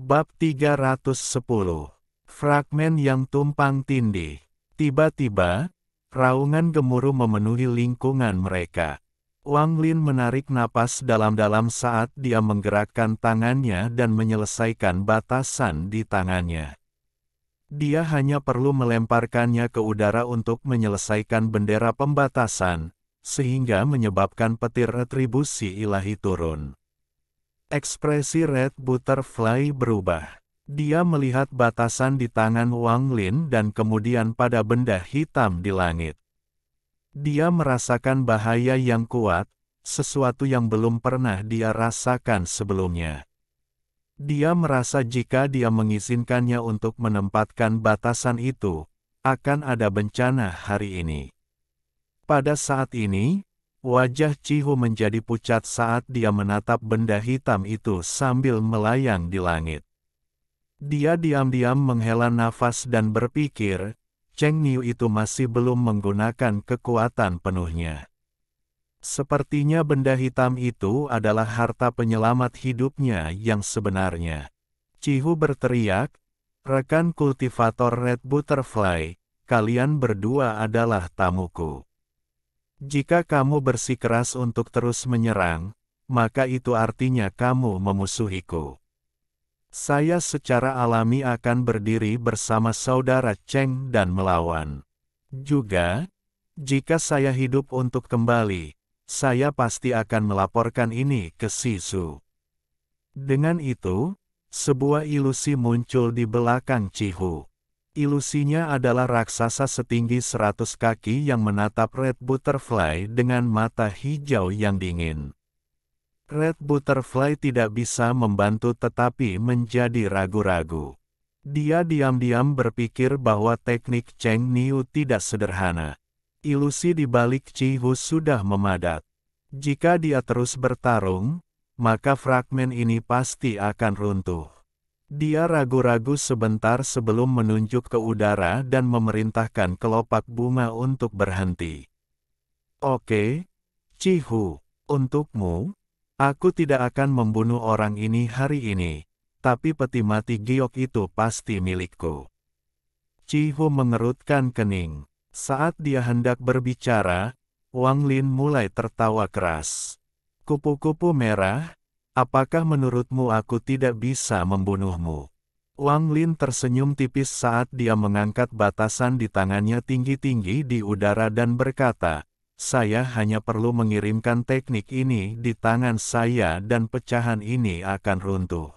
Bab 310. Fragmen yang tumpang tindih. Tiba-tiba, raungan gemuruh memenuhi lingkungan mereka. Wang Lin menarik napas dalam-dalam saat dia menggerakkan tangannya dan menyelesaikan batasan di tangannya. Dia hanya perlu melemparkannya ke udara untuk menyelesaikan bendera pembatasan, sehingga menyebabkan petir retribusi ilahi turun. Ekspresi Red Butterfly berubah. Dia melihat batasan di tangan Wang Lin dan kemudian pada benda hitam di langit. Dia merasakan bahaya yang kuat, sesuatu yang belum pernah dia rasakan sebelumnya. Dia merasa jika dia mengizinkannya untuk menempatkan batasan itu, akan ada bencana hari ini. Pada saat ini, wajah Cihu menjadi pucat saat dia menatap benda hitam itu sambil melayang di langit. Dia diam-diam menghela nafas dan berpikir, Cheng Niu itu masih belum menggunakan kekuatan penuhnya. Sepertinya benda hitam itu adalah harta penyelamat hidupnya yang sebenarnya. Cihu berteriak, "Rekan kultivator Red Butterfly, kalian berdua adalah tamuku. Jika kamu bersikeras untuk terus menyerang, maka itu artinya kamu memusuhiku. Saya secara alami akan berdiri bersama saudara Cheng dan melawan. Juga, jika saya hidup untuk kembali, saya pasti akan melaporkan ini ke Sisu." Dengan itu, sebuah ilusi muncul di belakang Cihu. Ilusinya adalah raksasa setinggi 100 kaki yang menatap Red Butterfly dengan mata hijau yang dingin. Red Butterfly tidak bisa membantu tetapi menjadi ragu-ragu. Dia diam-diam berpikir bahwa teknik Cheng Niu tidak sederhana. Ilusi di balik Cihu sudah memadat. Jika dia terus bertarung, maka fragmen ini pasti akan runtuh. Dia ragu-ragu sebentar sebelum menunjuk ke udara dan memerintahkan kelopak bunga untuk berhenti. "Oke, Cihu, untukmu, aku tidak akan membunuh orang ini hari ini, tapi peti mati giok itu pasti milikku." Cihu mengerutkan kening. Saat dia hendak berbicara, Wang Lin mulai tertawa keras. "Kupu-kupu merah, apakah menurutmu aku tidak bisa membunuhmu?" Wang Lin tersenyum tipis saat dia mengangkat batasan di tangannya tinggi-tinggi di udara dan berkata, "Saya hanya perlu mengirimkan teknik ini di tangan saya dan pecahan ini akan runtuh.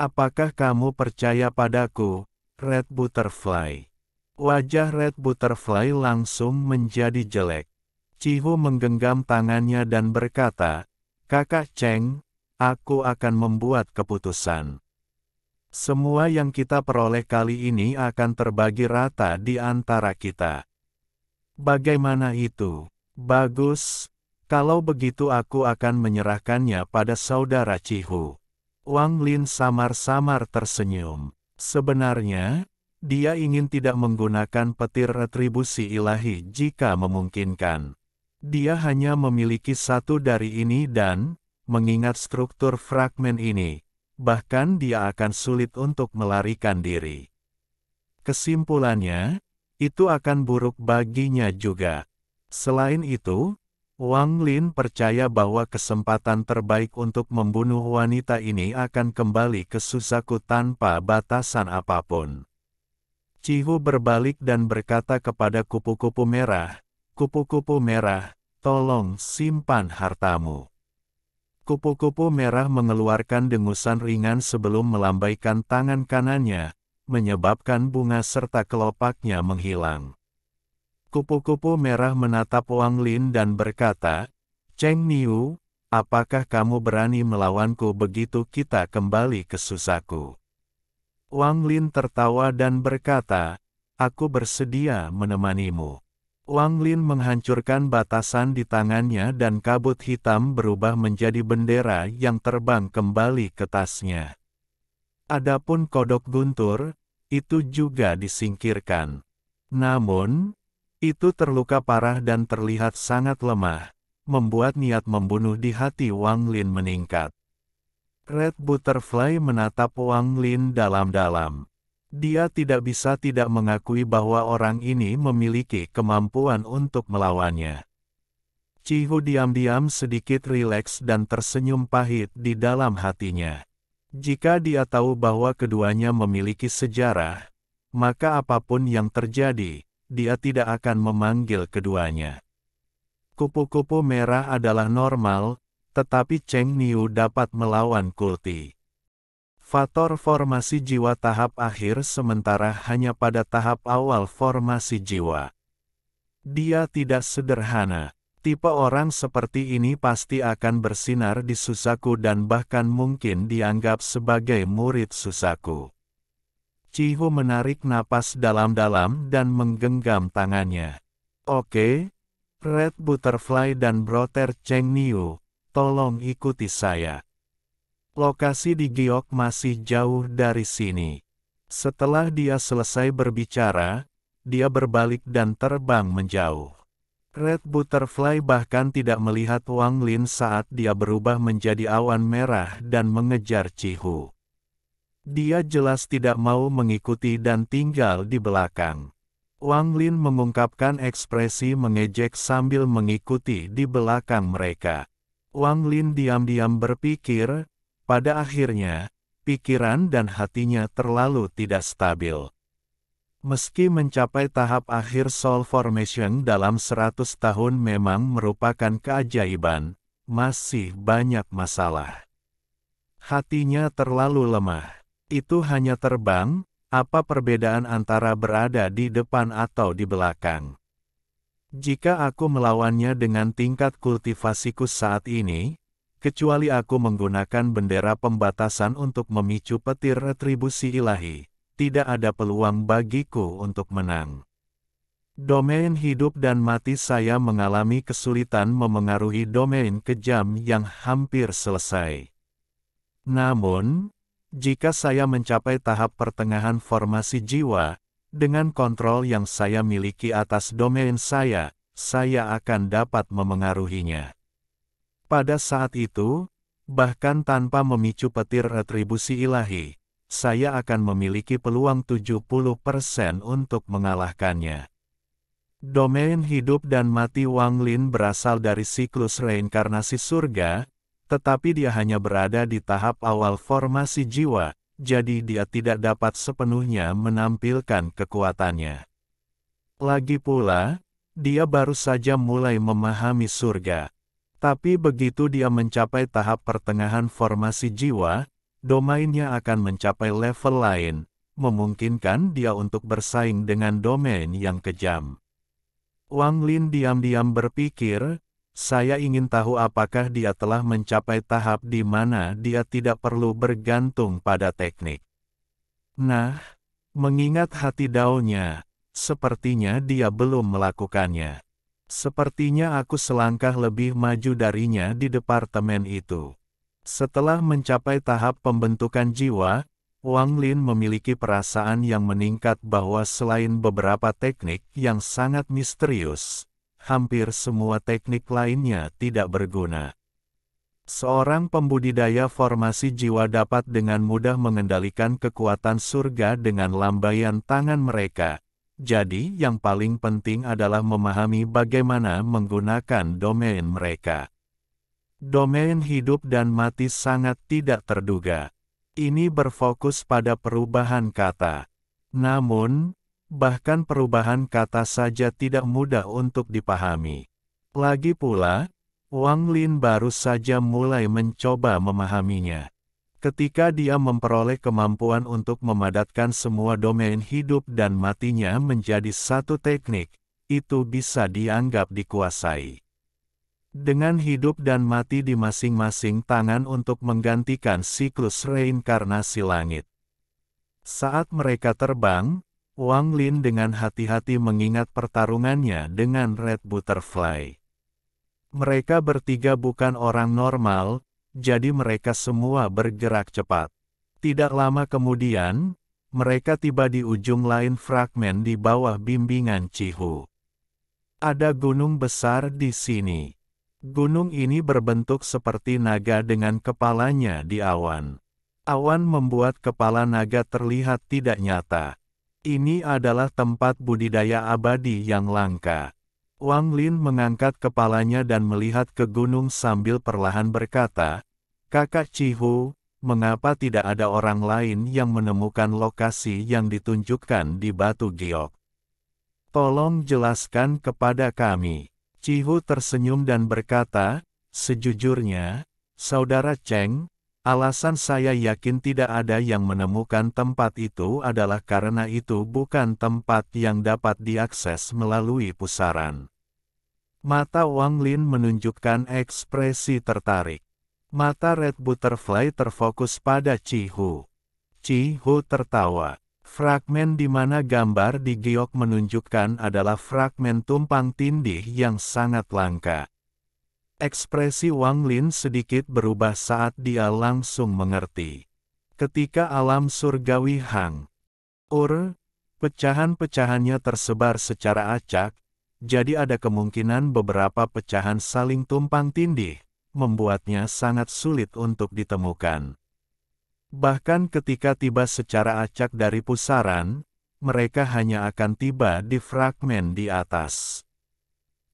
Apakah kamu percaya padaku, Red Butterfly?" Wajah Red Butterfly langsung menjadi jelek. Cihu menggenggam tangannya dan berkata, "Kakak Cheng, aku akan membuat keputusan. Semua yang kita peroleh kali ini akan terbagi rata di antara kita. Bagaimana itu?" "Bagus. Kalau begitu aku akan menyerahkannya pada saudara Cihu." Wang Lin samar-samar tersenyum. Sebenarnya, dia ingin tidak menggunakan petir retribusi ilahi jika memungkinkan. Dia hanya memiliki satu dari ini dan, mengingat struktur fragmen ini, bahkan dia akan sulit untuk melarikan diri. Kesimpulannya, itu akan buruk baginya juga. Selain itu, Wang Lin percaya bahwa kesempatan terbaik untuk membunuh wanita ini akan kembali ke Suzaku tanpa batasan apapun. Cihu berbalik dan berkata kepada kupu-kupu merah, "Kupu-kupu merah, tolong simpan hartamu." Kupu-kupu merah mengeluarkan dengusan ringan sebelum melambaikan tangan kanannya, menyebabkan bunga serta kelopaknya menghilang. Kupu-kupu merah menatap Wang Lin dan berkata, "Cheng Niu, apakah kamu berani melawanku begitu kita kembali ke Suzaku?" Wang Lin tertawa dan berkata, "Aku bersedia menemanimu." Wang Lin menghancurkan batasan di tangannya dan kabut hitam berubah menjadi bendera yang terbang kembali ke tasnya. Adapun kodok guntur, itu juga disingkirkan. Namun, itu terluka parah dan terlihat sangat lemah, membuat niat membunuh di hati Wang Lin meningkat. Red Butterfly menatap Wang Lin dalam-dalam. Dia tidak bisa tidak mengakui bahwa orang ini memiliki kemampuan untuk melawannya. Cihu diam-diam sedikit rileks dan tersenyum pahit di dalam hatinya. Jika dia tahu bahwa keduanya memiliki sejarah, maka apapun yang terjadi, dia tidak akan memanggil keduanya. Kupu-kupu merah adalah normal, tetapi Cheng Niu dapat melawan Kulti. Faktor formasi jiwa tahap akhir sementara hanya pada tahap awal formasi jiwa. Dia tidak sederhana. Tipe orang seperti ini pasti akan bersinar di Suzaku dan bahkan mungkin dianggap sebagai murid Suzaku. Cihu menarik napas dalam-dalam dan menggenggam tangannya. Oke, Red Butterfly dan Brother Cheng Niu, tolong ikuti saya. Lokasi di Giok masih jauh dari sini. Setelah dia selesai berbicara, dia berbalik dan terbang menjauh. Red Butterfly bahkan tidak melihat Wang Lin saat dia berubah menjadi awan merah dan mengejar Cihu. Dia jelas tidak mau mengikuti dan tinggal di belakang. Wang Lin mengungkapkan ekspresi mengejek sambil mengikuti di belakang mereka. Wang Lin diam-diam berpikir, pada akhirnya, pikiran dan hatinya terlalu tidak stabil. Meski mencapai tahap akhir Soul Formation dalam 100 tahun memang merupakan keajaiban, masih banyak masalah. Hatinya terlalu lemah. Itu hanya terbang, apa perbedaan antara berada di depan atau di belakang? Jika aku melawannya dengan tingkat kultivasiku saat ini, kecuali aku menggunakan bendera pembatasan untuk memicu petir retribusi ilahi, tidak ada peluang bagiku untuk menang. Domain hidup dan mati saya mengalami kesulitan memengaruhi domain kejam yang hampir selesai. Namun, jika saya mencapai tahap pertengahan formasi jiwa, dengan kontrol yang saya miliki atas domain saya akan dapat memengaruhinya. Pada saat itu, bahkan tanpa memicu petir retribusi ilahi, saya akan memiliki peluang 70% untuk mengalahkannya. Domain hidup dan mati Wang Lin berasal dari siklus reinkarnasi surga, tetapi dia hanya berada di tahap awal formasi jiwa, jadi dia tidak dapat sepenuhnya menampilkan kekuatannya. Lagi pula, dia baru saja mulai memahami surga. Tapi begitu dia mencapai tahap pertengahan formasi jiwa, domainnya akan mencapai level lain, memungkinkan dia untuk bersaing dengan domain yang kejam. Wang Lin diam-diam berpikir, saya ingin tahu apakah dia telah mencapai tahap di mana dia tidak perlu bergantung pada teknik. Nah, mengingat hati daunnya, sepertinya dia belum melakukannya. Sepertinya aku selangkah lebih maju darinya di departemen itu. Setelah mencapai tahap pembentukan jiwa, Wang Lin memiliki perasaan yang meningkat bahwa selain beberapa teknik yang sangat misterius, hampir semua teknik lainnya tidak berguna. Seorang pembudidaya formasi jiwa dapat dengan mudah mengendalikan kekuatan surga dengan lambaian tangan mereka. Jadi, yang paling penting adalah memahami bagaimana menggunakan domain mereka. Domain hidup dan mati sangat tidak terduga. Ini berfokus pada perubahan kata. Namun, bahkan perubahan kata saja tidak mudah untuk dipahami. Lagi pula, Wang Lin baru saja mulai mencoba memahaminya. Ketika dia memperoleh kemampuan untuk memadatkan semua domain hidup dan matinya menjadi satu teknik, itu bisa dianggap dikuasai. Dengan hidup dan mati di masing-masing tangan untuk menggantikan siklus reinkarnasi langit. Saat mereka terbang, Wang Lin dengan hati-hati mengingat pertarungannya dengan Red Butterfly. Mereka bertiga bukan orang normal, jadi mereka semua bergerak cepat. Tidak lama kemudian, mereka tiba di ujung lain fragmen di bawah bimbingan Cihu. Ada gunung besar di sini. Gunung ini berbentuk seperti naga dengan kepalanya di awan. Awan membuat kepala naga terlihat tidak nyata. Ini adalah tempat budidaya abadi yang langka. Wang Lin mengangkat kepalanya dan melihat ke gunung sambil perlahan berkata, "Kakak Cihu, mengapa tidak ada orang lain yang menemukan lokasi yang ditunjukkan di batu giok? Tolong jelaskan kepada kami." Cihu tersenyum dan berkata, "Sejujurnya, Saudara Cheng, alasan saya yakin tidak ada yang menemukan tempat itu adalah karena itu bukan tempat yang dapat diakses melalui pusaran." Mata Wang Lin menunjukkan ekspresi tertarik. Mata Red Butterfly terfokus pada Cihu. Cihu tertawa. Fragmen di mana gambar di giok menunjukkan adalah fragmen tumpang tindih yang sangat langka. Ekspresi Wang Lin sedikit berubah saat dia langsung mengerti. Ketika alam surgawi Hang Ur, pecahan-pecahannya tersebar secara acak, jadi ada kemungkinan beberapa pecahan saling tumpang tindih, membuatnya sangat sulit untuk ditemukan. Bahkan ketika tiba secara acak dari pusaran, mereka hanya akan tiba di fragmen di atas.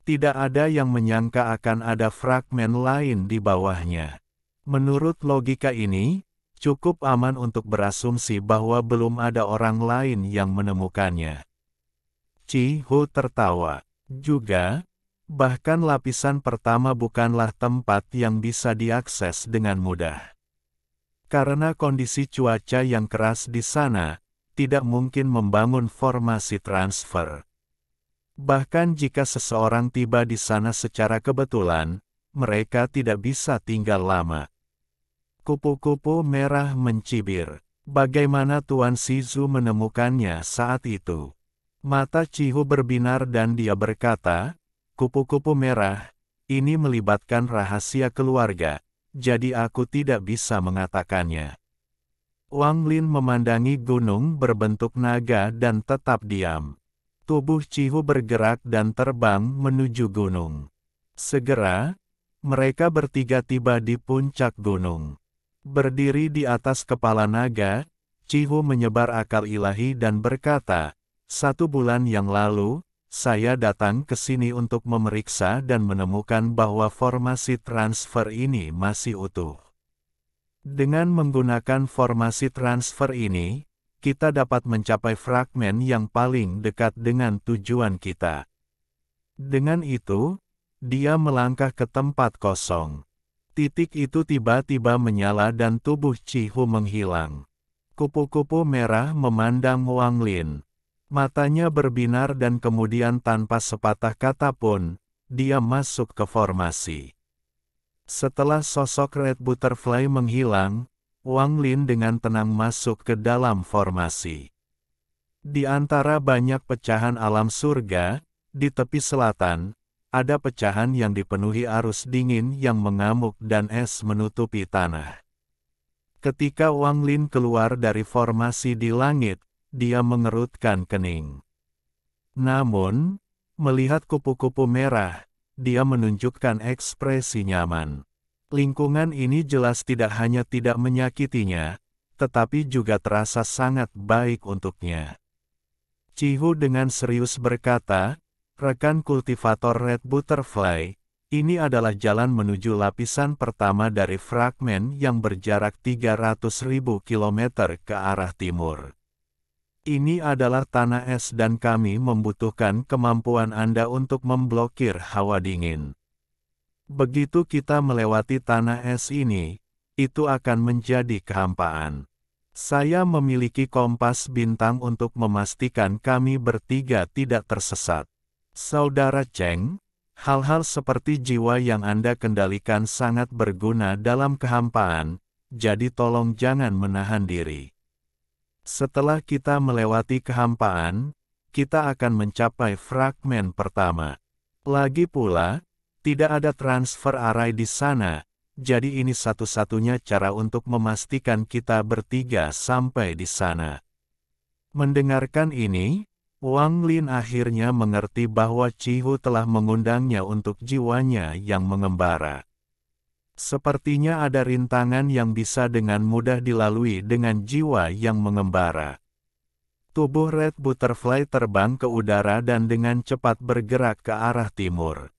Tidak ada yang menyangka akan ada fragmen lain di bawahnya. Menurut logika ini, cukup aman untuk berasumsi bahwa belum ada orang lain yang menemukannya. Cihu tertawa. Juga, bahkan lapisan pertama bukanlah tempat yang bisa diakses dengan mudah. Karena kondisi cuaca yang keras di sana, tidak mungkin membangun formasi transfer. Bahkan jika seseorang tiba di sana secara kebetulan, mereka tidak bisa tinggal lama. Kupu-kupu merah mencibir. Bagaimana Tuan Shizu menemukannya saat itu? Mata Cihu berbinar dan dia berkata, "Kupu-kupu merah, ini melibatkan rahasia keluarga. Jadi aku tidak bisa mengatakannya." Wang Lin memandangi gunung berbentuk naga dan tetap diam. Tubuh Cihu bergerak dan terbang menuju gunung. Segera, mereka bertiga tiba di puncak gunung. Berdiri di atas kepala naga, Cihu menyebar akal ilahi dan berkata, "1 bulan yang lalu, saya datang ke sini untuk memeriksa dan menemukan bahwa formasi transfer ini masih utuh. Dengan menggunakan formasi transfer ini, kita dapat mencapai fragmen yang paling dekat dengan tujuan kita." Dengan itu, dia melangkah ke tempat kosong. Titik itu tiba-tiba menyala dan tubuh Cihu menghilang. Kupu-kupu merah memandang Wang Lin. Matanya berbinar dan kemudian tanpa sepatah kata pun, dia masuk ke formasi. Setelah sosok Red Butterfly menghilang, Wang Lin dengan tenang masuk ke dalam formasi. Di antara banyak pecahan alam surga, di tepi selatan, ada pecahan yang dipenuhi arus dingin yang mengamuk dan es menutupi tanah. Ketika Wang Lin keluar dari formasi di langit, dia mengerutkan kening. Namun, melihat kupu-kupu merah, dia menunjukkan ekspresi nyaman. Lingkungan ini jelas tidak hanya tidak menyakitinya, tetapi juga terasa sangat baik untuknya. Cihu dengan serius berkata, "Rekan kultivator Red Butterfly, ini adalah jalan menuju lapisan pertama dari fragmen yang berjarak 300.000 kilometer ke arah timur. Ini adalah tanah es dan kami membutuhkan kemampuan Anda untuk memblokir hawa dingin. Begitu kita melewati tanah es ini, itu akan menjadi kehampaan. Saya memiliki kompas bintang untuk memastikan kami bertiga tidak tersesat. Saudara Cheng, hal-hal seperti jiwa yang Anda kendalikan sangat berguna dalam kehampaan, jadi tolong jangan menahan diri. Setelah kita melewati kehampaan, kita akan mencapai fragmen pertama. Lagi pula, tidak ada transfer array di sana, jadi ini satu-satunya cara untuk memastikan kita bertiga sampai di sana." Mendengarkan ini, Wang Lin akhirnya mengerti bahwa Cihu telah mengundangnya untuk jiwanya yang mengembara. Sepertinya ada rintangan yang bisa dengan mudah dilalui dengan jiwa yang mengembara. Tubuh Red Butterfly terbang ke udara dan dengan cepat bergerak ke arah timur.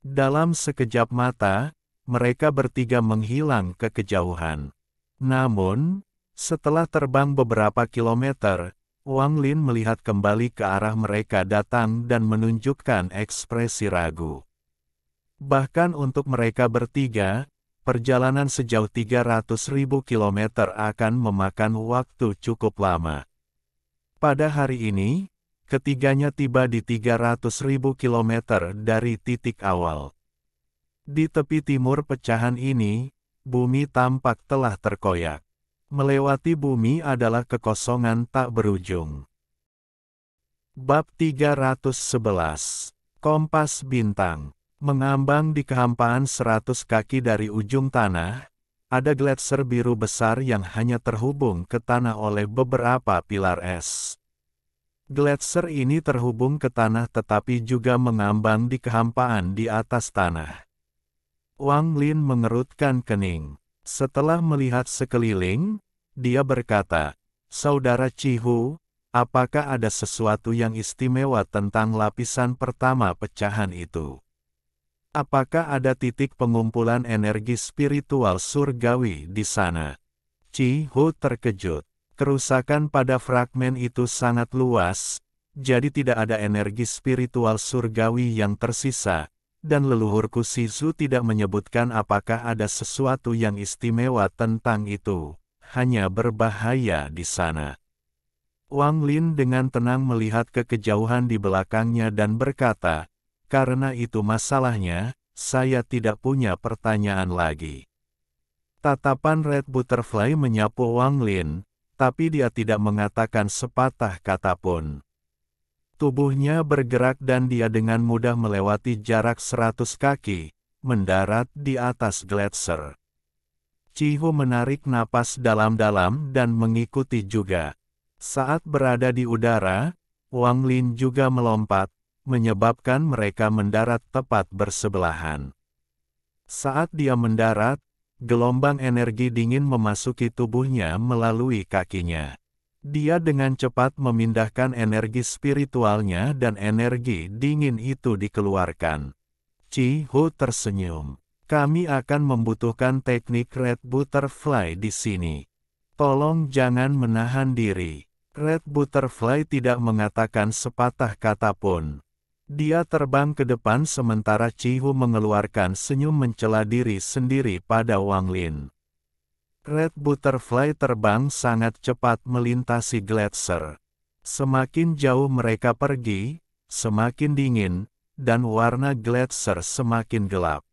Dalam sekejap mata, mereka bertiga menghilang ke kejauhan. Namun, setelah terbang beberapa kilometer, Wang Lin melihat kembali ke arah mereka datang dan menunjukkan ekspresi ragu. Bahkan untuk mereka bertiga, perjalanan sejauh 300.000 kilometer akan memakan waktu cukup lama. Pada hari ini, ketiganya tiba di 300.000 kilometer dari titik awal. Di tepi timur pecahan ini, bumi tampak telah terkoyak. Melewati bumi adalah kekosongan tak berujung. Bab 311. Kompas Bintang. Mengambang di kehampaan 100 kaki dari ujung tanah, ada gletser biru besar yang hanya terhubung ke tanah oleh beberapa pilar es. Gletser ini terhubung ke tanah tetapi juga mengambang di kehampaan di atas tanah. Wang Lin mengerutkan kening. Setelah melihat sekeliling, dia berkata, "Saudara Cihu, apakah ada sesuatu yang istimewa tentang lapisan pertama pecahan itu? Apakah ada titik pengumpulan energi spiritual surgawi di sana?" Cihu terkejut. Kerusakan pada fragmen itu sangat luas, jadi tidak ada energi spiritual surgawi yang tersisa. Dan leluhurku Sisu tidak menyebutkan apakah ada sesuatu yang istimewa tentang itu, hanya berbahaya di sana. Wang Lin dengan tenang melihat ke kejauhan di belakangnya dan berkata, "Karena itu masalahnya, saya tidak punya pertanyaan lagi." Tatapan Red Butterfly menyapu Wang Lin, tapi dia tidak mengatakan sepatah kata pun. Tubuhnya bergerak dan dia dengan mudah melewati jarak 100 kaki, mendarat di atas gletser. Cihu menarik napas dalam-dalam dan mengikuti juga. Saat berada di udara, Wang Lin juga melompat, menyebabkan mereka mendarat tepat bersebelahan. Saat dia mendarat, gelombang energi dingin memasuki tubuhnya melalui kakinya. Dia dengan cepat memindahkan energi spiritualnya dan energi dingin itu dikeluarkan. Cihu tersenyum. "Kami akan membutuhkan teknik Red Butterfly di sini. Tolong jangan menahan diri." Red Butterfly tidak mengatakan sepatah kata pun. Dia terbang ke depan sementara Cihu mengeluarkan senyum mencela diri sendiri pada Wang Lin. Red Butterfly terbang sangat cepat melintasi gletser. Semakin jauh mereka pergi, semakin dingin, dan warna gletser semakin gelap.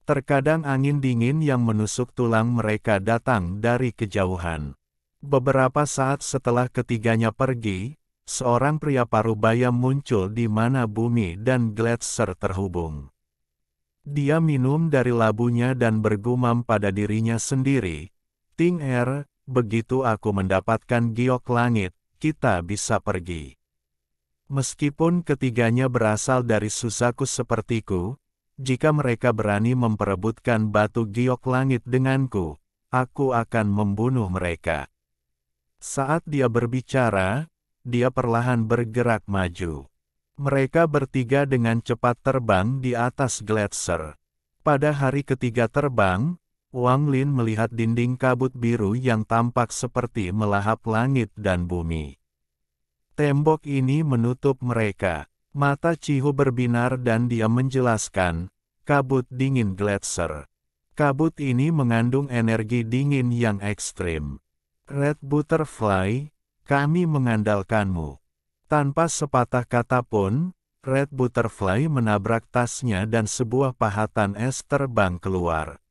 Terkadang angin dingin yang menusuk tulang mereka datang dari kejauhan. Beberapa saat setelah ketiganya pergi, seorang pria parubaya muncul di mana bumi dan gletser terhubung. Dia minum dari labunya dan bergumam pada dirinya sendiri, "Ting Er, begitu aku mendapatkan giok langit, kita bisa pergi." Meskipun ketiganya berasal dari susaku sepertiku, jika mereka berani memperebutkan batu giok langit denganku, aku akan membunuh mereka. Saat dia berbicara, dia perlahan bergerak maju. Mereka bertiga dengan cepat terbang di atas gletser. Pada hari ketiga terbang, Wang Lin melihat dinding kabut biru yang tampak seperti melahap langit dan bumi. Tembok ini menutup mereka. Mata Cihu berbinar dan dia menjelaskan, "Kabut dingin gletser. Kabut ini mengandung energi dingin yang ekstrim. Red Butterfly, kami mengandalkanmu." Tanpa sepatah kata pun, Red Butterfly menabrak tasnya dan sebuah pahatan es terbang keluar.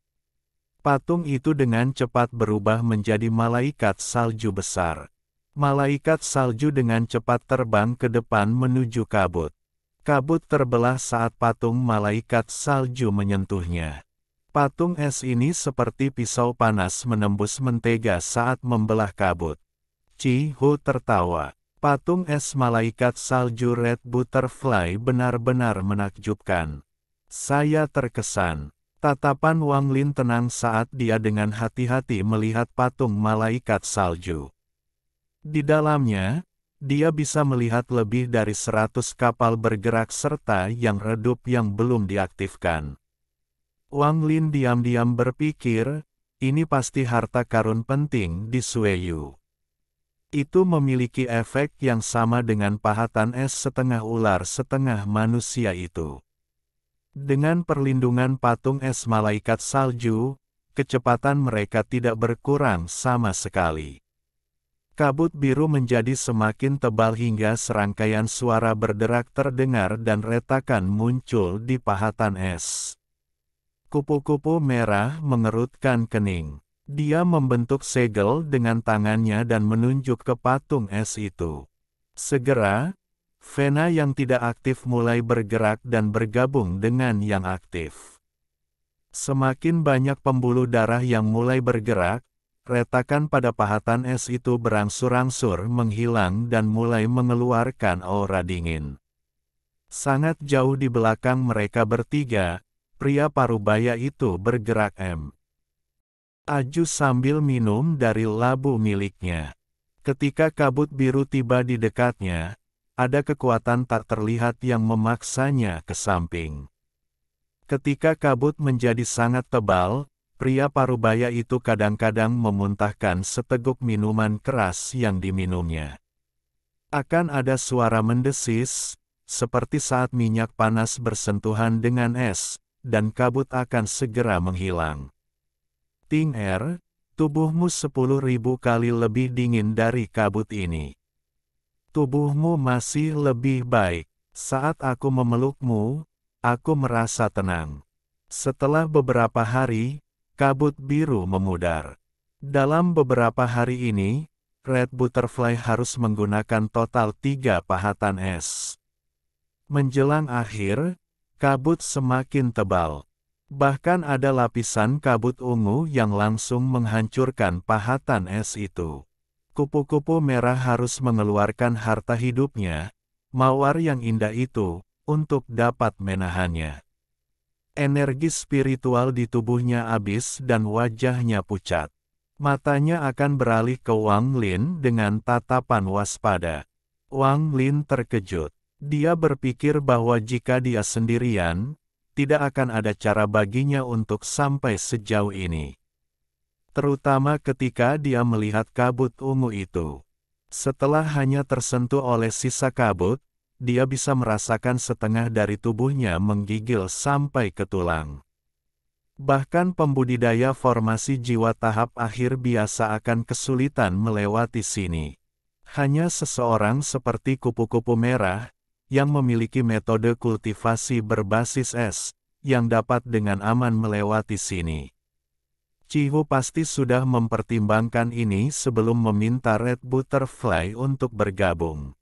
Patung itu dengan cepat berubah menjadi malaikat salju besar. Malaikat salju dengan cepat terbang ke depan menuju kabut. Kabut terbelah saat patung malaikat salju menyentuhnya. Patung es ini seperti pisau panas menembus mentega saat membelah kabut. Cihu tertawa. Patung es malaikat salju Red Butterfly benar-benar menakjubkan. Saya terkesan. Tatapan Wang Lin tenang saat dia dengan hati-hati melihat patung malaikat salju. Di dalamnya, dia bisa melihat lebih dari 100 kapal bergerak serta yang redup yang belum diaktifkan. Wang Lin diam-diam berpikir, ini pasti harta karun penting di Sueyu. Itu memiliki efek yang sama dengan pahatan es setengah ular setengah manusia itu. Dengan perlindungan patung es malaikat salju, kecepatan mereka tidak berkurang sama sekali. Kabut biru menjadi semakin tebal hingga serangkaian suara berderak terdengar dan retakan muncul di pahatan es. Kupu-kupu merah mengerutkan kening. Dia membentuk segel dengan tangannya dan menunjuk ke patung es itu. Segera, Vena yang tidak aktif mulai bergerak dan bergabung dengan yang aktif. Semakin banyak pembuluh darah yang mulai bergerak, retakan pada pahatan es itu berangsur-angsur menghilang dan mulai mengeluarkan aura dingin. Sangat jauh di belakang mereka bertiga, pria parubaya itu bergerak aju sambil minum dari labu miliknya. Ketika kabut biru tiba di dekatnya, ada kekuatan tak terlihat yang memaksanya ke samping. Ketika kabut menjadi sangat tebal, pria parubaya itu kadang-kadang memuntahkan seteguk minuman keras yang diminumnya. Akan ada suara mendesis, seperti saat minyak panas bersentuhan dengan es, dan kabut akan segera menghilang. Ting Er, tubuhmu 10.000 kali lebih dingin dari kabut ini. Tubuhmu masih lebih baik. Saat aku memelukmu, aku merasa tenang. Setelah beberapa hari, kabut biru memudar. Dalam beberapa hari ini, Red Butterfly harus menggunakan total 3 pahatan es. Menjelang akhir, kabut semakin tebal. Bahkan ada lapisan kabut ungu yang langsung menghancurkan pahatan es itu. Kupu-kupu merah harus mengeluarkan harta hidupnya, mawar yang indah itu, untuk dapat menahannya. Energi spiritual di tubuhnya habis dan wajahnya pucat. Matanya akan beralih ke Wang Lin dengan tatapan waspada. Wang Lin terkejut. Dia berpikir bahwa jika dia sendirian, tidak akan ada cara baginya untuk sampai sejauh ini. Terutama ketika dia melihat kabut ungu itu. Setelah hanya tersentuh oleh sisa kabut, dia bisa merasakan setengah dari tubuhnya menggigil sampai ke tulang. Bahkan pembudidaya formasi jiwa tahap akhir biasa akan kesulitan melewati sini. Hanya seseorang seperti kupu-kupu merah, yang memiliki metode kultivasi berbasis es, yang dapat dengan aman melewati sini. Chihu pasti sudah mempertimbangkan ini sebelum meminta Red Butterfly untuk bergabung.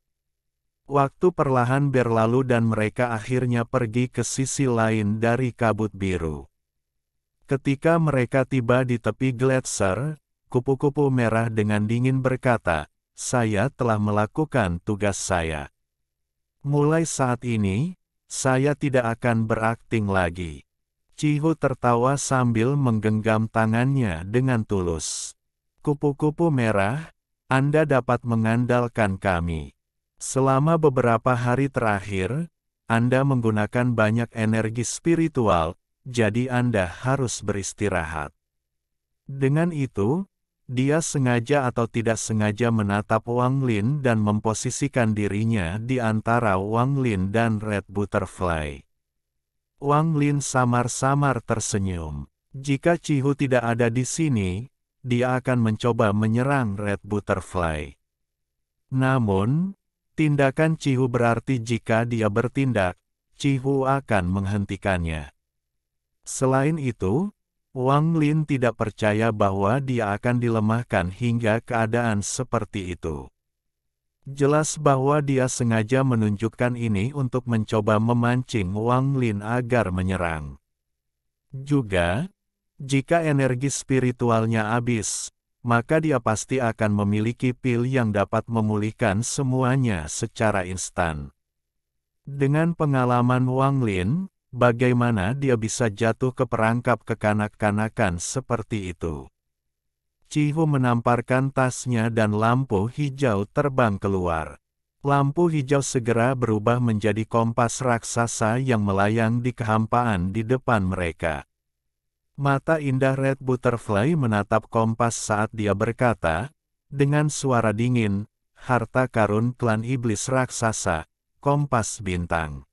Waktu perlahan berlalu dan mereka akhirnya pergi ke sisi lain dari kabut biru. Ketika mereka tiba di tepi gletser, kupu-kupu merah dengan dingin berkata, "Saya telah melakukan tugas saya. Mulai saat ini, saya tidak akan berakting lagi." Chihu tertawa sambil menggenggam tangannya dengan tulus. "Kupu-kupu merah, Anda dapat mengandalkan kami. Selama beberapa hari terakhir, Anda menggunakan banyak energi spiritual, jadi Anda harus beristirahat." Dengan itu, dia sengaja atau tidak sengaja menatap Wang Lin dan memposisikan dirinya di antara Wang Lin dan Red Butterfly. Wang Lin samar-samar tersenyum. Jika Chihu tidak ada di sini, dia akan mencoba menyerang Red Butterfly. Namun, tindakan Chihu berarti jika dia bertindak, Chihu akan menghentikannya. Selain itu, Wang Lin tidak percaya bahwa dia akan dilemahkan hingga keadaan seperti itu. Jelas bahwa dia sengaja menunjukkan ini untuk mencoba memancing Wang Lin agar menyerang. Juga, jika energi spiritualnya habis, maka dia pasti akan memiliki pil yang dapat memulihkan semuanya secara instan. Dengan pengalaman Wang Lin, bagaimana dia bisa jatuh ke perangkap kekanak-kanakan seperti itu? Cihu menamparkan tasnya dan lampu hijau terbang keluar. Lampu hijau segera berubah menjadi kompas raksasa yang melayang di kehampaan di depan mereka. Mata indah Red Butterfly menatap kompas saat dia berkata, dengan suara dingin, harta karun klan iblis raksasa, kompas bintang.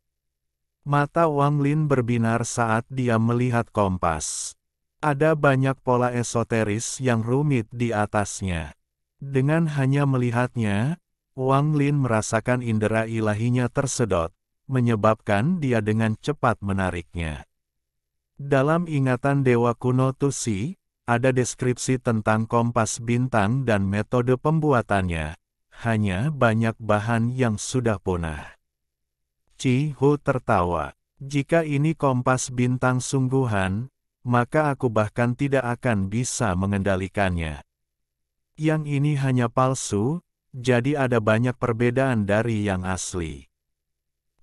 Mata Wang Lin berbinar saat dia melihat kompas. Ada banyak pola esoteris yang rumit di atasnya. Dengan hanya melihatnya, Wang Lin merasakan indera ilahinya tersedot, menyebabkan dia dengan cepat menariknya. Dalam ingatan Dewa Kuno Tusi, ada deskripsi tentang kompas bintang dan metode pembuatannya, hanya banyak bahan yang sudah punah. Cihu tertawa. Jika ini kompas bintang sungguhan, maka aku bahkan tidak akan bisa mengendalikannya. Yang ini hanya palsu, jadi ada banyak perbedaan dari yang asli.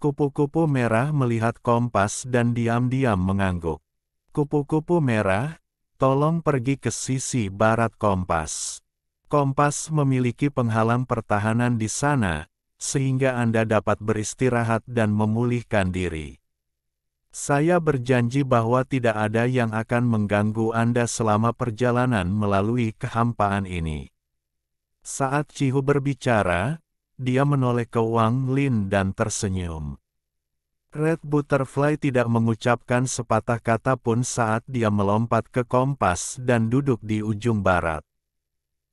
Kupu-kupu merah melihat kompas dan diam-diam mengangguk. Kupu-kupu merah, tolong pergi ke sisi barat kompas. Kompas memiliki penghalang pertahanan di sana, sehingga Anda dapat beristirahat dan memulihkan diri. Saya berjanji bahwa tidak ada yang akan mengganggu Anda selama perjalanan melalui kehampaan ini. Saat Cihu berbicara, dia menoleh ke Wang Lin dan tersenyum. Red Butterfly tidak mengucapkan sepatah kata pun saat dia melompat ke kompas dan duduk di ujung barat.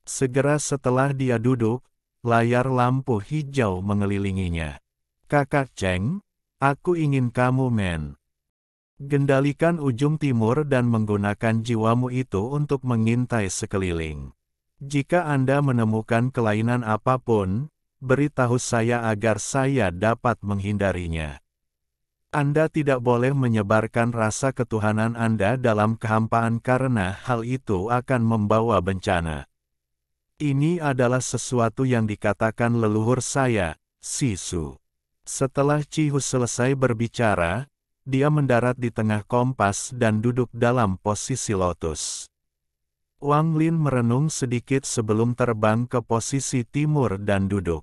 Segera setelah dia duduk, layar lampu hijau mengelilinginya. Kakak Cheng, aku ingin kamu gendalikan ujung timur dan menggunakan jiwamu itu untuk mengintai sekeliling. Jika Anda menemukan kelainan apapun, beritahu saya agar saya dapat menghindarinya. Anda tidak boleh menyebarkan rasa ketuhanan Anda dalam kehampaan karena hal itu akan membawa bencana. Ini adalah sesuatu yang dikatakan leluhur saya, Sisu. Setelah Cihu selesai berbicara, dia mendarat di tengah kompas dan duduk dalam posisi lotus. Wang Lin merenung sedikit sebelum terbang ke posisi timur dan duduk.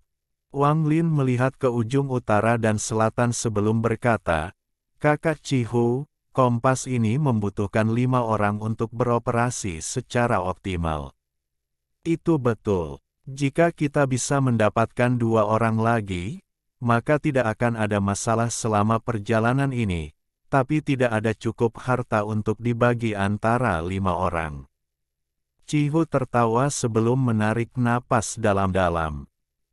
Wang Lin melihat ke ujung utara dan selatan sebelum berkata, Kakak Cihu, kompas ini membutuhkan 5 orang untuk beroperasi secara optimal. Itu betul. Jika kita bisa mendapatkan 2 orang lagi, maka tidak akan ada masalah selama perjalanan ini, tapi tidak ada cukup harta untuk dibagi antara 5 orang. Cihu tertawa sebelum menarik napas dalam-dalam.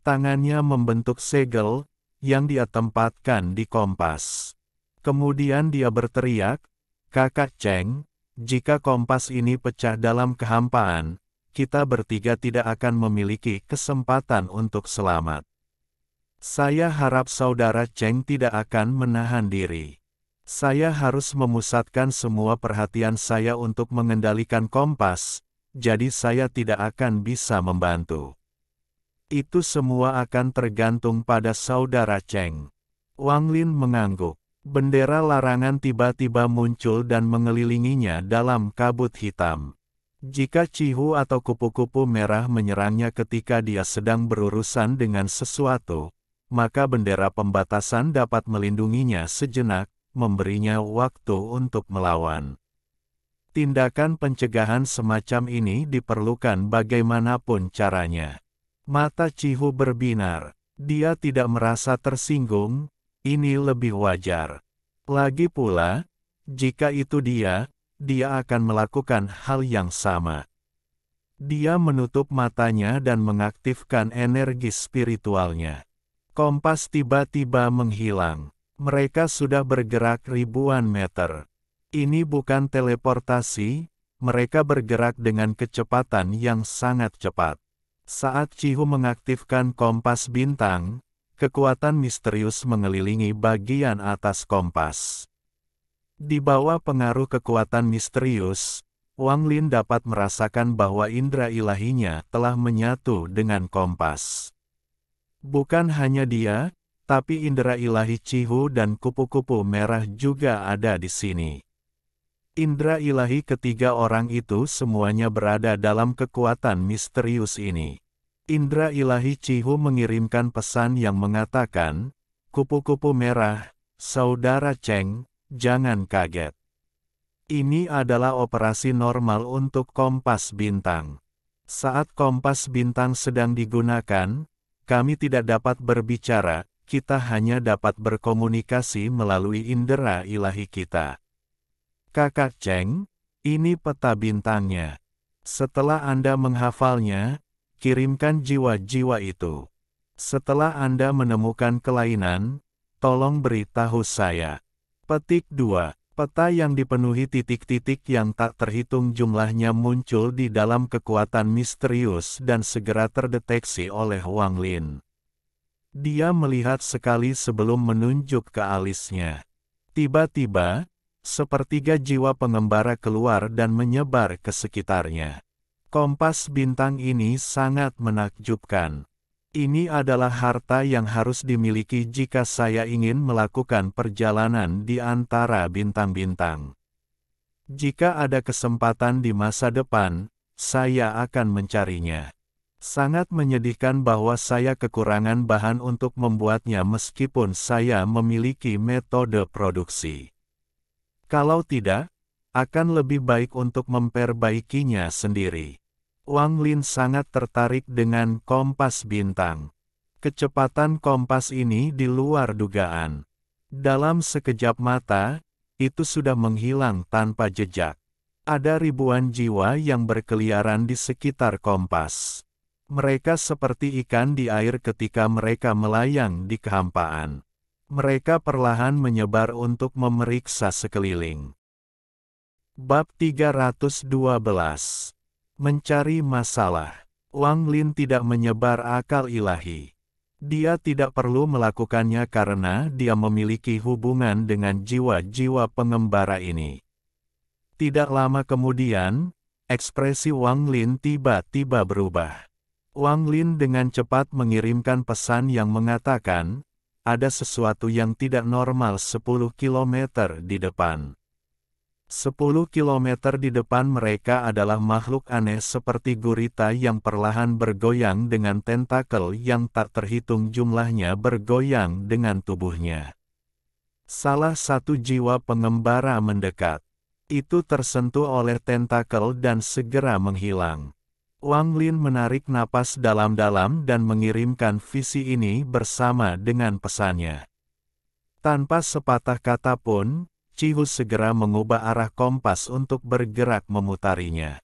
Tangannya membentuk segel, yang dia tempatkan di kompas. Kemudian dia berteriak, Kakak Cheng, jika kompas ini pecah dalam kehampaan, kita bertiga tidak akan memiliki kesempatan untuk selamat. Saya harap saudara Cheng tidak akan menahan diri. Saya harus memusatkan semua perhatian saya untuk mengendalikan kompas, jadi saya tidak akan bisa membantu. Itu semua akan tergantung pada saudara Cheng. Wang Lin mengangguk. Bendera larangan tiba-tiba muncul dan mengelilinginya dalam kabut hitam. Jika Cihu atau kupu-kupu merah menyerangnya ketika dia sedang berurusan dengan sesuatu, maka bendera pembatasan dapat melindunginya sejenak, memberinya waktu untuk melawan. Tindakan pencegahan semacam ini diperlukan bagaimanapun caranya. Mata Cihu berbinar. Dia tidak merasa tersinggung, ini lebih wajar. Lagi pula, jika itu dia akan melakukan hal yang sama. Dia menutup matanya dan mengaktifkan energi spiritualnya. Kompas tiba-tiba menghilang. Mereka sudah bergerak ribuan meter. Ini bukan teleportasi, mereka bergerak dengan kecepatan yang sangat cepat. Saat Cihu mengaktifkan kompas bintang, kekuatan misterius mengelilingi bagian atas kompas. Di bawah pengaruh kekuatan misterius, Wang Lin dapat merasakan bahwa indera ilahinya telah menyatu dengan kompas. Bukan hanya dia, tapi indera ilahi Cihu dan kupu-kupu merah juga ada di sini. Indera ilahi ketiga orang itu semuanya berada dalam kekuatan misterius ini. Indera ilahi Cihu mengirimkan pesan yang mengatakan, "Kupu-kupu merah, Saudara Cheng, jangan kaget. Ini adalah operasi normal untuk kompas bintang. Saat kompas bintang sedang digunakan, kami tidak dapat berbicara, kita hanya dapat berkomunikasi melalui indera ilahi kita. Kakak Cheng, ini peta bintangnya. Setelah Anda menghafalnya, kirimkan jiwa-jiwa itu. Setelah Anda menemukan kelainan, tolong beritahu saya." Petik 2. Peta yang dipenuhi titik-titik yang tak terhitung jumlahnya muncul di dalam kekuatan misterius dan segera terdeteksi oleh Wang Lin. Dia melihat sekali sebelum menunjuk ke alisnya. Tiba-tiba, sepertiga jiwa pengembara keluar dan menyebar ke sekitarnya. Kompas bintang ini sangat menakjubkan. Ini adalah harta yang harus dimiliki jika saya ingin melakukan perjalanan di antara bintang-bintang. Jika ada kesempatan di masa depan, saya akan mencarinya. Sangat menyedihkan bahwa saya kekurangan bahan untuk membuatnya meskipun saya memiliki metode produksi. Kalau tidak, akan lebih baik untuk memperbaikinya sendiri. Wang Lin sangat tertarik dengan kompas bintang. Kecepatan kompas ini di luar dugaan. Dalam sekejap mata, itu sudah menghilang tanpa jejak. Ada ribuan jiwa yang berkeliaran di sekitar kompas. Mereka seperti ikan di air ketika mereka melayang di kehampaan. Mereka perlahan menyebar untuk memeriksa sekeliling. Bab 312. Mencari masalah. Wang Lin tidak menyebar akal ilahi. Dia tidak perlu melakukannya karena dia memiliki hubungan dengan jiwa-jiwa pengembara ini. Tidak lama kemudian, ekspresi Wang Lin tiba-tiba berubah. Wang Lin dengan cepat mengirimkan pesan yang mengatakan, ada sesuatu yang tidak normal 10 kilometer di depan. 10 kilometer di depan mereka adalah makhluk aneh seperti gurita yang perlahan bergoyang dengan tentakel yang tak terhitung jumlahnya bergoyang dengan tubuhnya. Salah satu jiwa pengembara mendekat. Itu tersentuh oleh tentakel dan segera menghilang. Wang Lin menarik napas dalam-dalam dan mengirimkan visi ini bersama dengan pesannya. Tanpa sepatah kata pun, Cihu segera mengubah arah kompas untuk bergerak memutarinya.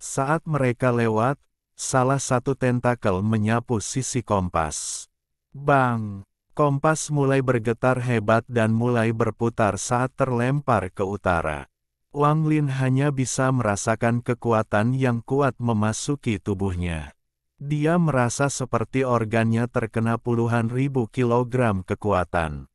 Saat mereka lewat, salah satu tentakel menyapu sisi kompas. Bang! Kompas mulai bergetar hebat dan mulai berputar saat terlempar ke utara. Wang Lin hanya bisa merasakan kekuatan yang kuat memasuki tubuhnya. Dia merasa seperti organnya terkena puluhan ribu kilogram kekuatan.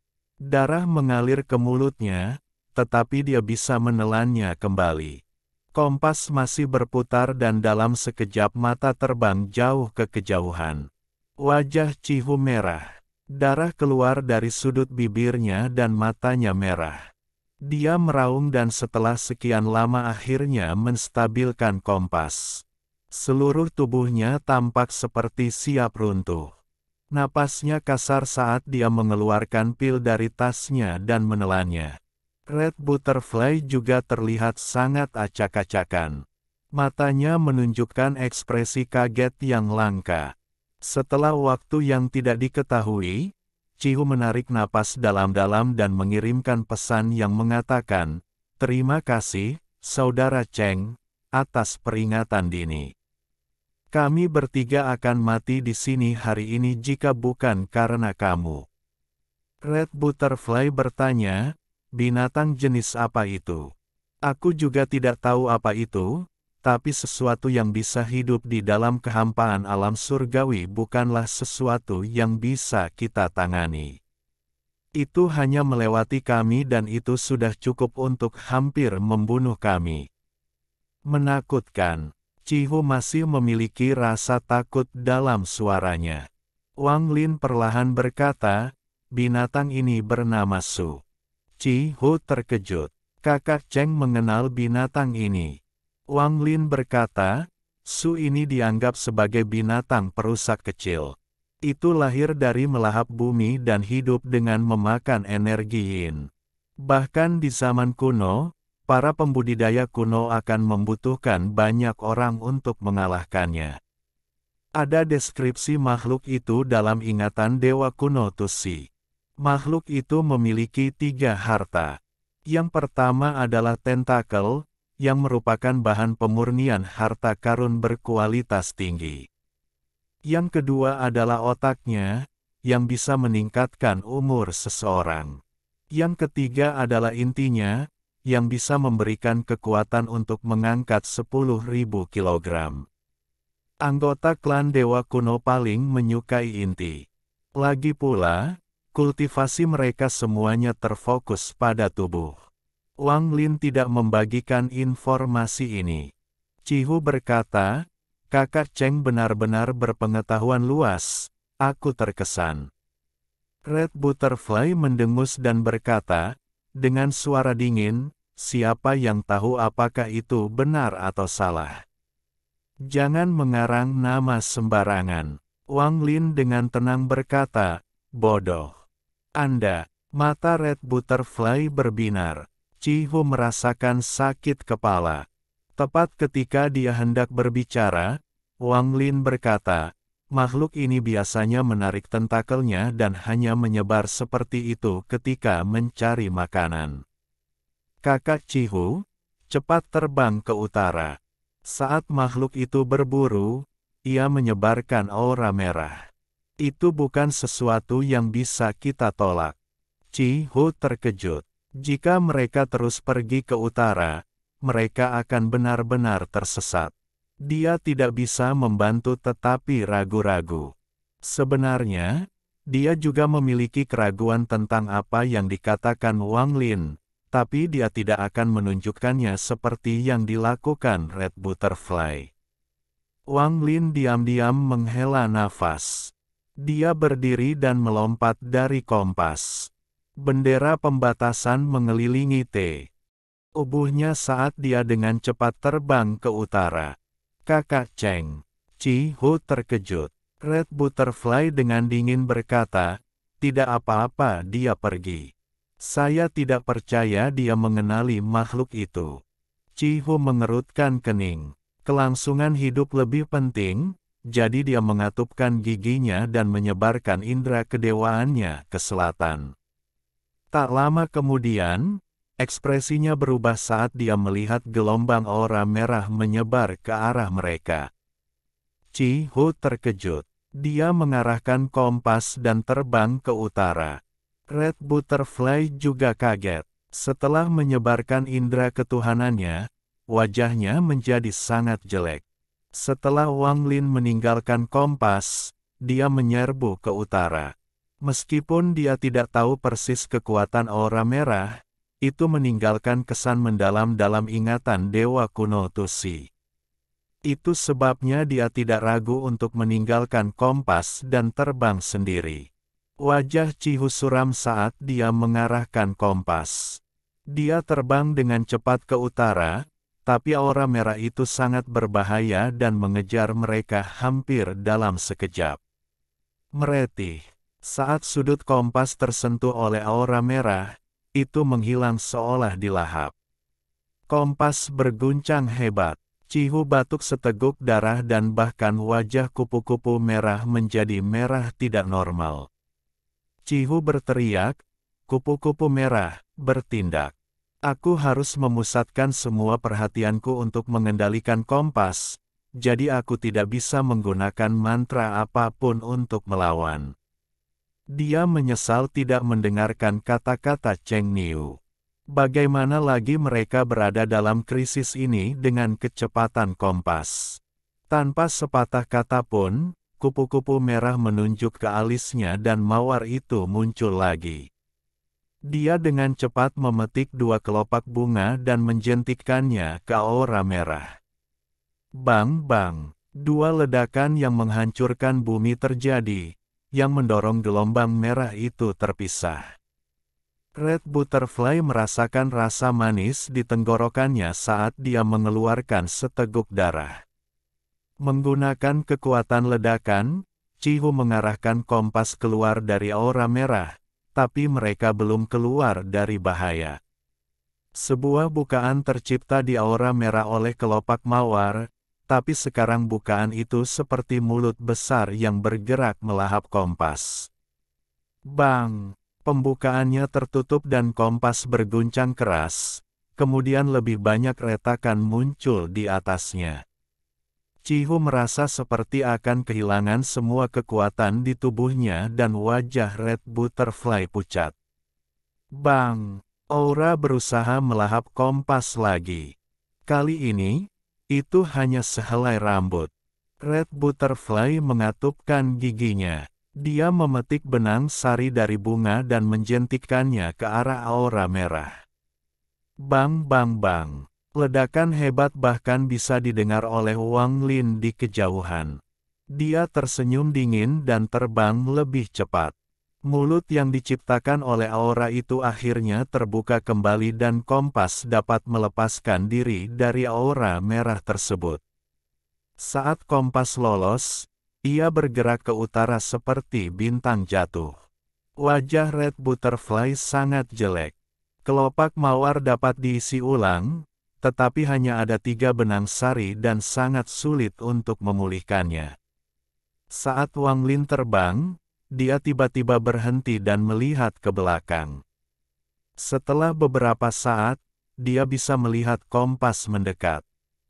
Darah mengalir ke mulutnya, tetapi dia bisa menelannya kembali. Kompas masih berputar dan dalam sekejap mata terbang jauh ke kejauhan. Wajah Cihu merah. Darah keluar dari sudut bibirnya dan matanya merah. Dia meraung dan setelah sekian lama akhirnya menstabilkan kompas. Seluruh tubuhnya tampak seperti siap runtuh. Napasnya kasar saat dia mengeluarkan pil dari tasnya dan menelannya. Red Butterfly juga terlihat sangat acak-acakan. Matanya menunjukkan ekspresi kaget yang langka. Setelah waktu yang tidak diketahui, Cihu menarik napas dalam-dalam dan mengirimkan pesan yang mengatakan, "Terima kasih, Saudara Cheng, atas peringatan dini. Kami bertiga akan mati di sini hari ini jika bukan karena kamu." Red Butterfly bertanya, "Binatang jenis apa itu?" "Aku juga tidak tahu apa itu, tapi sesuatu yang bisa hidup di dalam kehampaan alam surgawi bukanlah sesuatu yang bisa kita tangani. Itu hanya melewati kami dan itu sudah cukup untuk hampir membunuh kami." Menakutkan. Cihu masih memiliki rasa takut dalam suaranya. Wang Lin perlahan berkata, binatang ini bernama Su. Cihu terkejut. Kakak Cheng mengenal binatang ini. Wang Lin berkata, Su ini dianggap sebagai binatang perusak kecil. Itu lahir dari melahap bumi dan hidup dengan memakan energi yin. Bahkan di zaman kuno, para pembudidaya kuno akan membutuhkan banyak orang untuk mengalahkannya. Ada deskripsi makhluk itu dalam ingatan dewa kuno Tusi. Makhluk itu memiliki 3 harta. Yang pertama adalah tentakel, yang merupakan bahan pemurnian harta karun berkualitas tinggi. Yang kedua adalah otaknya, yang bisa meningkatkan umur seseorang. Yang ketiga adalah intinya, yang bisa memberikan kekuatan untuk mengangkat 10.000 kilogram. Anggota klan Dewa Kuno paling menyukai inti. Lagi pula, kultivasi mereka semuanya terfokus pada tubuh. Wang Lin tidak membagikan informasi ini. Cihu berkata, Kakak Cheng benar-benar berpengetahuan luas, aku terkesan. Red Butterfly mendengus dan berkata, dengan suara dingin, siapa yang tahu apakah itu benar atau salah? Jangan mengarang nama sembarangan. Wang Lin dengan tenang berkata, bodoh. Anda, mata Red Butterfly berbinar. Cihu merasakan sakit kepala. Tepat ketika dia hendak berbicara, Wang Lin berkata, makhluk ini biasanya menarik tentakelnya dan hanya menyebar seperti itu ketika mencari makanan. Kakak Cihu, cepat terbang ke utara. Saat makhluk itu berburu, ia menyebarkan aura merah. Itu bukan sesuatu yang bisa kita tolak. Cihu terkejut. Jika mereka terus pergi ke utara, mereka akan benar-benar tersesat. Dia tidak bisa membantu tetapi ragu-ragu. Sebenarnya, dia juga memiliki keraguan tentang apa yang dikatakan Wang Lin, tapi dia tidak akan menunjukkannya seperti yang dilakukan Red Butterfly. Wang Lin diam-diam menghela nafas. Dia berdiri dan melompat dari kompas. Bendera pembatasan mengelilingi tubuhnya saat dia dengan cepat terbang ke utara. Kakak Cheng. Cihu terkejut. Red Butterfly dengan dingin berkata, tidak apa-apa dia pergi. Saya tidak percaya dia mengenali makhluk itu. Cihu mengerutkan kening. Kelangsungan hidup lebih penting, jadi dia mengatupkan giginya dan menyebarkan indera kedewaannya ke selatan. Tak lama kemudian, ekspresinya berubah saat dia melihat gelombang aura merah menyebar ke arah mereka. Cihu terkejut. Dia mengarahkan kompas dan terbang ke utara. Red Butterfly juga kaget. Setelah menyebarkan indera ketuhanannya, wajahnya menjadi sangat jelek. Setelah Wang Lin meninggalkan kompas, dia menyerbu ke utara. Meskipun dia tidak tahu persis kekuatan aura merah, itu meninggalkan kesan mendalam dalam ingatan Dewa Kuno Tusi. Itu sebabnya dia tidak ragu untuk meninggalkan kompas dan terbang sendiri. Wajah Cihu suram saat dia mengarahkan kompas. Dia terbang dengan cepat ke utara, tapi aura merah itu sangat berbahaya dan mengejar mereka hampir dalam sekejap. Meretih. Saat sudut kompas tersentuh oleh aura merah, itu menghilang seolah dilahap. Kompas berguncang hebat. Cihu batuk seteguk darah dan bahkan wajah kupu-kupu merah menjadi merah tidak normal. Cihu berteriak, kupu-kupu merah, bertindak. Aku harus memusatkan semua perhatianku untuk mengendalikan kompas, jadi aku tidak bisa menggunakan mantra apapun untuk melawan. Dia menyesal tidak mendengarkan kata-kata Cheng Niu. Bagaimana lagi mereka berada dalam krisis ini dengan kecepatan kompas? Tanpa sepatah kata pun, kupu-kupu merah menunjuk ke alisnya dan mawar itu muncul lagi. Dia dengan cepat memetik 2 kelopak bunga dan menjentikkannya ke aura merah. Bang-bang, 2 ledakan yang menghancurkan bumi terjadi, yang mendorong gelombang merah itu terpisah. Red Butterfly merasakan rasa manis di tenggorokannya saat dia mengeluarkan seteguk darah. Menggunakan kekuatan ledakan, Chihu mengarahkan kompas keluar dari aura merah, tapi mereka belum keluar dari bahaya. Sebuah bukaan tercipta di aura merah oleh kelopak mawar, tapi sekarang bukaan itu seperti mulut besar yang bergerak melahap kompas. Bang! Pembukaannya tertutup dan kompas berguncang keras, kemudian lebih banyak retakan muncul di atasnya. Chihu merasa seperti akan kehilangan semua kekuatan di tubuhnya dan wajah Red Butterfly pucat. Bang! Aura berusaha melahap kompas lagi. Kali ini, itu hanya sehelai rambut. Red Butterfly mengatupkan giginya. Dia memetik benang sari dari bunga dan menjentikkannya ke arah aura merah. Bang bang bang. Ledakan hebat bahkan bisa didengar oleh Wang Lin di kejauhan. Dia tersenyum dingin dan terbang lebih cepat. Mulut yang diciptakan oleh aura itu akhirnya terbuka kembali dan kompas dapat melepaskan diri dari aura merah tersebut. Saat kompas lolos, ia bergerak ke utara seperti bintang jatuh. Wajah Red Butterfly sangat jelek. Kelopak mawar dapat diisi ulang, tetapi hanya ada 3 benang sari dan sangat sulit untuk memulihkannya. Saat Wang Lin terbang, dia tiba-tiba berhenti dan melihat ke belakang. Setelah beberapa saat, dia bisa melihat kompas mendekat.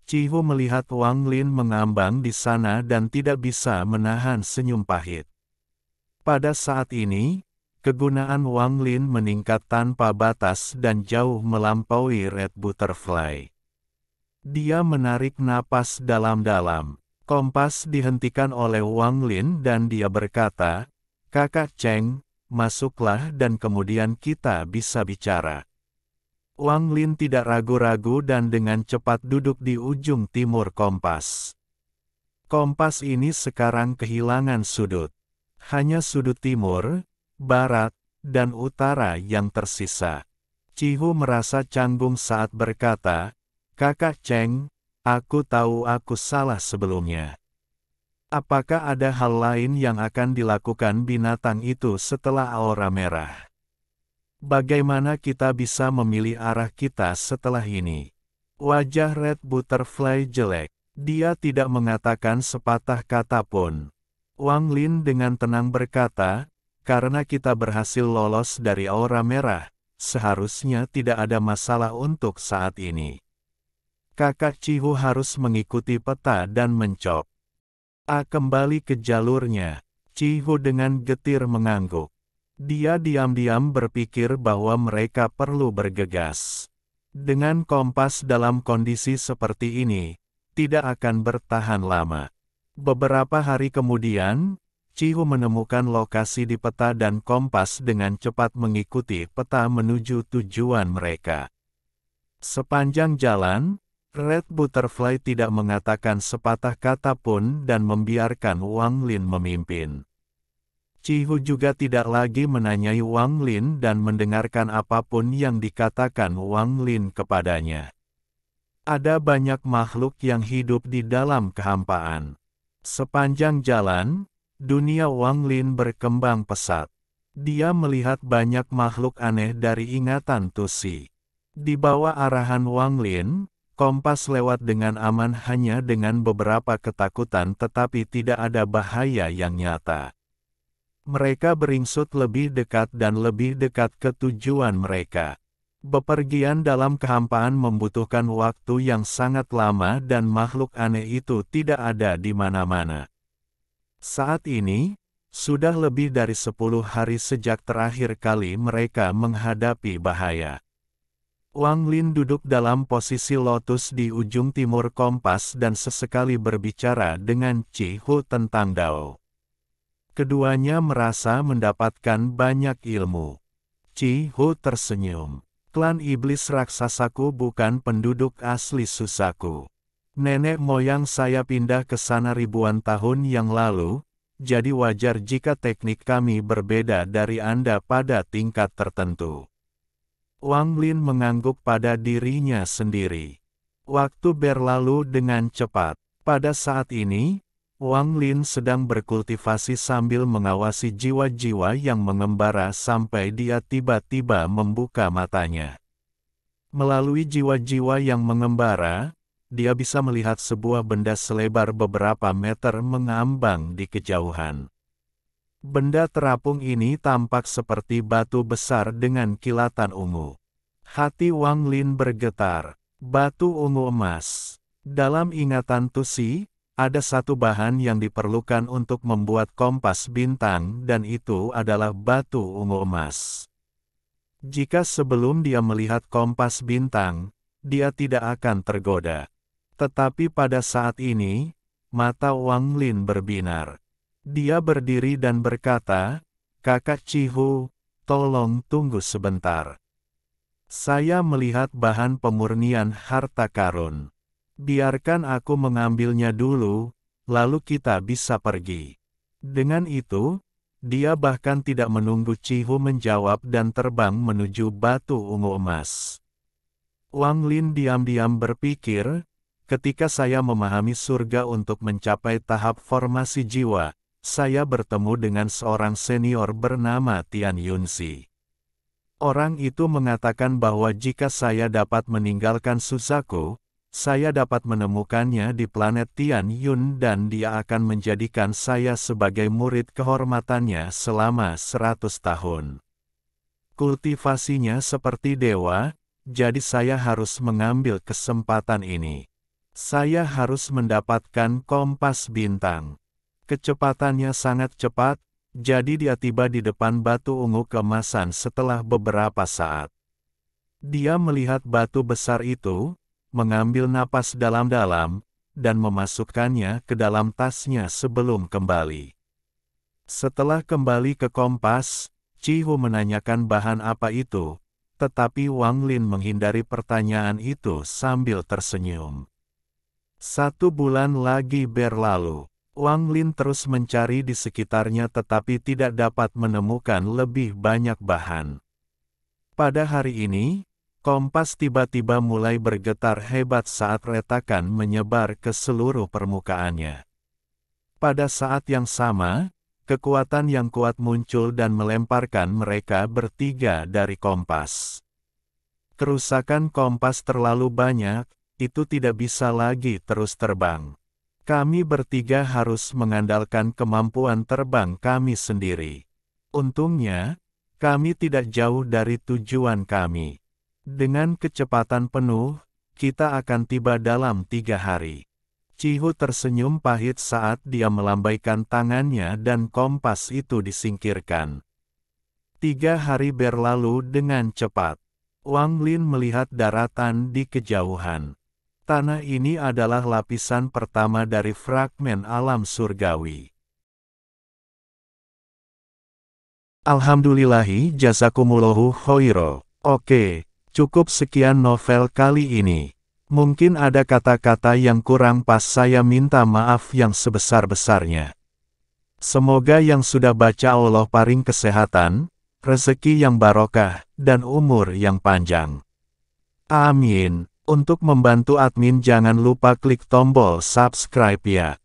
Chihu melihat Wang Lin mengambang di sana dan tidak bisa menahan senyum pahit. Pada saat ini, kegunaan Wang Lin meningkat tanpa batas dan jauh melampaui Red Butterfly. Dia menarik napas dalam-dalam. Kompas dihentikan oleh Wang Lin dan dia berkata, "Kakak Cheng, masuklah dan kemudian kita bisa bicara." Wang Lin tidak ragu-ragu dan dengan cepat duduk di ujung timur kompas. Kompas ini sekarang kehilangan sudut. Hanya sudut timur, barat, dan utara yang tersisa. Chihu merasa canggung saat berkata, "Kakak Cheng, aku tahu aku salah sebelumnya. Apakah ada hal lain yang akan dilakukan binatang itu setelah aura merah? Bagaimana kita bisa memilih arah kita setelah ini?" Wajah Red Butterfly jelek. Dia tidak mengatakan sepatah kata pun. Wang Lin dengan tenang berkata, "Karena kita berhasil lolos dari aura merah, seharusnya tidak ada masalah untuk saat ini. Kakak Chihu harus mengikuti peta dan mencop. Kembali ke jalurnya." Chihu dengan getir mengangguk. Dia diam-diam berpikir bahwa mereka perlu bergegas. Dengan kompas dalam kondisi seperti ini, tidak akan bertahan lama. Beberapa hari kemudian, Chihu menemukan lokasi di peta dan kompas dengan cepat mengikuti peta menuju tujuan mereka. Sepanjang jalan, Red Butterfly tidak mengatakan sepatah kata pun dan membiarkan Wang Lin memimpin. Chihu juga tidak lagi menanyai Wang Lin dan mendengarkan apapun yang dikatakan Wang Lin kepadanya. Ada banyak makhluk yang hidup di dalam kehampaan. Sepanjang jalan, dunia Wang Lin berkembang pesat. Dia melihat banyak makhluk aneh dari ingatan Tusi. Di bawah arahan Wang Lin, kompas lewat dengan aman hanya dengan beberapa ketakutan tetapi tidak ada bahaya yang nyata. Mereka beringsut lebih dekat dan lebih dekat ke tujuan mereka. Bepergian dalam kehampaan membutuhkan waktu yang sangat lama dan makhluk aneh itu tidak ada di mana-mana. Saat ini, sudah lebih dari 10 hari sejak terakhir kali mereka menghadapi bahaya. Wang Lin duduk dalam posisi lotus di ujung timur kompas dan sesekali berbicara dengan Chihu tentang Dao. Keduanya merasa mendapatkan banyak ilmu. Chiho tersenyum. Klan iblis raksasaku bukan penduduk asli Susaku. Nenek moyang saya pindah ke sana ribuan tahun yang lalu, jadi wajar jika teknik kami berbeda dari Anda pada tingkat tertentu. Wang Lin mengangguk pada dirinya sendiri. Waktu berlalu dengan cepat. Pada saat ini, Wang Lin sedang berkultivasi sambil mengawasi jiwa-jiwa yang mengembara sampai dia tiba-tiba membuka matanya. Melalui jiwa-jiwa yang mengembara, dia bisa melihat sebuah benda selebar beberapa meter mengambang di kejauhan. Benda terapung ini tampak seperti batu besar dengan kilatan ungu. Hati Wang Lin bergetar. Batu ungu emas. Dalam ingatan Tusi, ada satu bahan yang diperlukan untuk membuat kompas bintang dan itu adalah batu ungu emas. Jika sebelum dia melihat kompas bintang, dia tidak akan tergoda. Tetapi pada saat ini, mata Wang Lin berbinar. Dia berdiri dan berkata, "Kakak Chiho, tolong tunggu sebentar. Saya melihat bahan pemurnian harta karun. Biarkan aku mengambilnya dulu, lalu kita bisa pergi." Dengan itu, dia bahkan tidak menunggu Chiho menjawab dan terbang menuju batu ungu emas. Wang Lin diam-diam berpikir, ketika saya memahami surga untuk mencapai tahap formasi jiwa, saya bertemu dengan seorang senior bernama Tian Yunxi. Orang itu mengatakan bahwa jika saya dapat meninggalkan Susaku, saya dapat menemukannya di planet Tian Yun dan dia akan menjadikan saya sebagai murid kehormatannya selama 100 tahun. Kultivasinya seperti dewa, jadi saya harus mengambil kesempatan ini. Saya harus mendapatkan kompas bintang. Kecepatannya sangat cepat, jadi dia tiba di depan batu ungu keemasan setelah beberapa saat. Dia melihat batu besar itu, mengambil napas dalam-dalam, dan memasukkannya ke dalam tasnya sebelum kembali. Setelah kembali ke kompas, Chiho menanyakan bahan apa itu, tetapi Wang Lin menghindari pertanyaan itu sambil tersenyum. 1 bulan lagi berlalu. Wang Lin terus mencari di sekitarnya tetapi tidak dapat menemukan lebih banyak bahan. Pada hari ini, kompas tiba-tiba mulai bergetar hebat saat retakan menyebar ke seluruh permukaannya. Pada saat yang sama, kekuatan yang kuat muncul dan melemparkan mereka bertiga dari kompas. Kerusakan kompas terlalu banyak, itu tidak bisa lagi terus terbang. Kami bertiga harus mengandalkan kemampuan terbang kami sendiri. Untungnya, kami tidak jauh dari tujuan kami. Dengan kecepatan penuh, kita akan tiba dalam 3 hari. Chiho tersenyum pahit saat dia melambaikan tangannya dan kompas itu disingkirkan. 3 hari berlalu dengan cepat. Wang Lin melihat daratan di kejauhan. Tanah ini adalah lapisan pertama dari fragmen alam surgawi. Alhamdulillahi jazakumullahu khairo. Oke, cukup sekian novel kali ini. Mungkin ada kata-kata yang kurang pas, saya minta maaf yang sebesar-besarnya. Semoga yang sudah baca Allah paring kesehatan, rezeki yang barokah, dan umur yang panjang. Amin. Untuk membantu admin jangan lupa klik tombol subscribe ya.